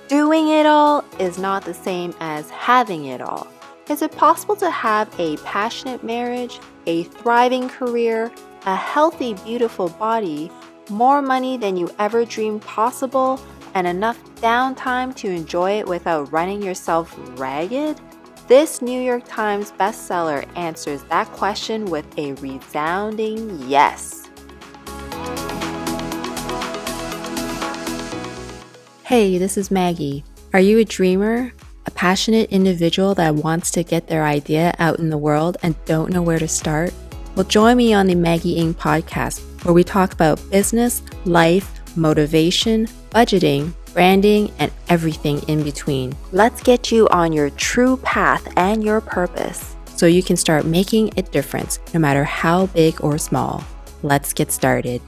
Doing it all is not the same as having it all. Is it possible to have a passionate marriage, a thriving career, a healthy, beautiful body, more money than you ever dreamed possible, and enough downtime to enjoy it without running yourself ragged? This New York Times bestseller answers that question with a resounding yes. Hey, this is Maggie. Are you a dreamer? A passionate individual that wants to get their idea out in the world and don't know where to start? Well, join me on the Maggie Inc. podcast, where we talk about business, life, motivation, budgeting, branding, and everything in between. Let's get you on your true path and your purpose so you can start making a difference no matter how big or small. Let's get started.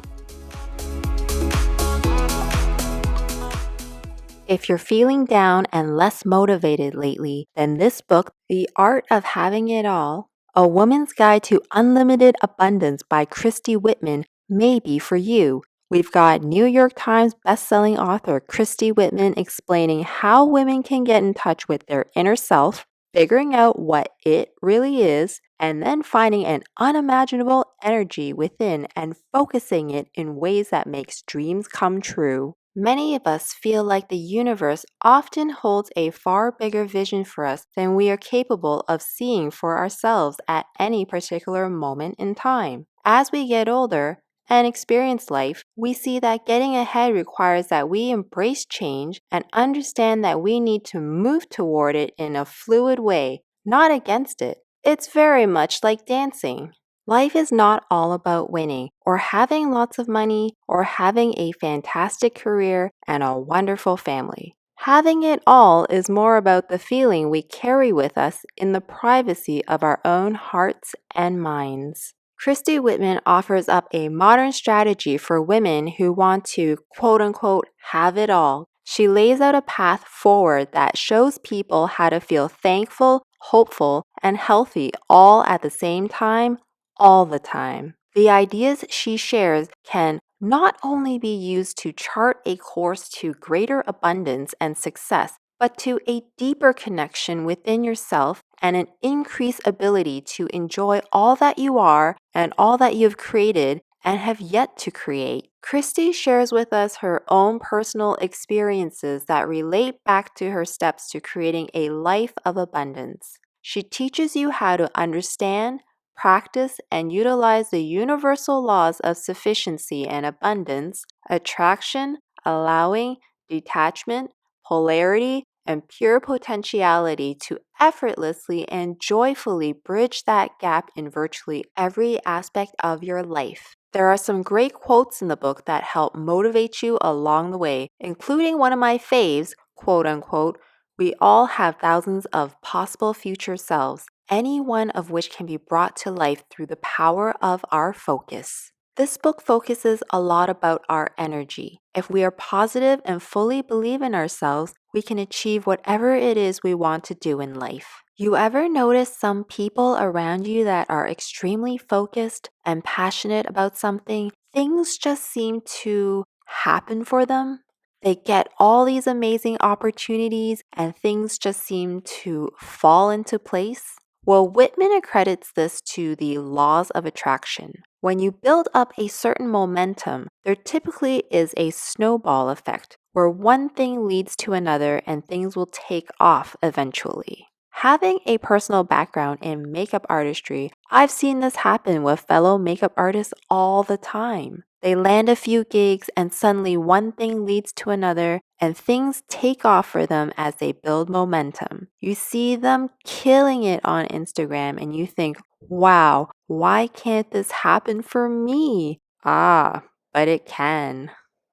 If you're feeling down and less motivated lately, then this book, The Art of Having It All, A Woman's Guide to Unlimited Abundance by Christy Whitman, may be for you. We've got New York Times bestselling author Christy Whitman explaining how women can get in touch with their inner self, figuring out what it really is, and then finding an unimaginable energy within and focusing it in ways that makes dreams come true. Many of us feel like the universe often holds a far bigger vision for us than we are capable of seeing for ourselves at any particular moment in time. As we get older and experience life, we see that getting ahead requires that we embrace change and understand that we need to move toward it in a fluid way, not against it. It's very much like dancing. Life is not all about winning or having lots of money or having a fantastic career and a wonderful family. Having it all is more about the feeling we carry with us in the privacy of our own hearts and minds. Christy Whitman offers up a modern strategy for women who want to quote unquote have it all. She lays out a path forward that shows people how to feel thankful, hopeful, and healthy all at the same time all the time. The ideas she shares can not only be used to chart a course to greater abundance and success, but to a deeper connection within yourself and an increased ability to enjoy all that you are and all that you have created and have yet to create. Christy shares with us her own personal experiences that relate back to her steps to creating a life of abundance. She teaches you how to understand, practice, and utilize the universal laws of sufficiency and abundance, attraction, allowing, detachment, polarity, and pure potentiality to effortlessly and joyfully bridge that gap in virtually every aspect of your life. There are some great quotes in the book that help motivate you along the way, including one of my faves, quote unquote, "We all have thousands of possible future selves, any one of which can be brought to life through the power of our focus." This book focuses a lot about our energy. If we are positive and fully believe in ourselves, we can achieve whatever it is we want to do in life. You ever notice some people around you that are extremely focused and passionate about something? Things just seem to happen for them. They get all these amazing opportunities and things just seem to fall into place. Well, Whitman accredits this to the laws of attraction. When you build up a certain momentum, there typically is a snowball effect where one thing leads to another and things will take off eventually. Having a personal background in makeup artistry, I've seen this happen with fellow makeup artists all the time. They land a few gigs and suddenly one thing leads to another and things take off for them as they build momentum. You see them killing it on Instagram and you think, wow, why can't this happen for me? Ah, but it can.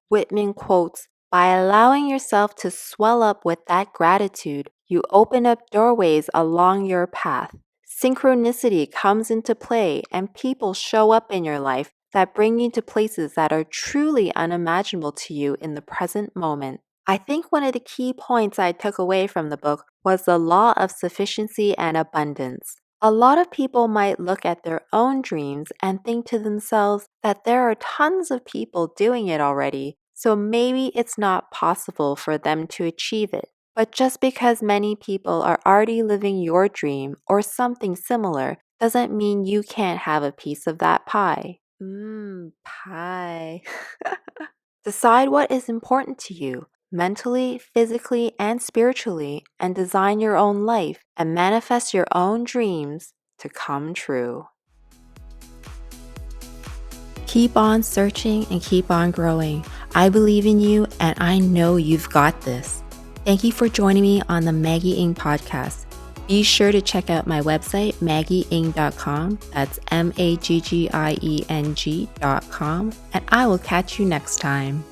Whitman quotes, "By allowing yourself to swell up with that gratitude, you open up doorways along your path. Synchronicity comes into play, and people show up in your life that bring you to places that are truly unimaginable to you in the present moment." I think one of the key points I took away from the book was the law of sufficiency and abundance. A lot of people might look at their own dreams and think to themselves that there are tons of people doing it already, So maybe it's not possible for them to achieve it. But just because many people are already living your dream or something similar doesn't mean you can't have a piece of that pie. Pie. Decide what is important to you, mentally, physically, and spiritually, and design your own life and manifest your own dreams to come true. Keep on searching and keep on growing. I believe in you and I know you've got this. Thank you for joining me on the Maggie Ng podcast. Be sure to check out my website, maggieng.com. That's MAGGIENG.com. And I will catch you next time.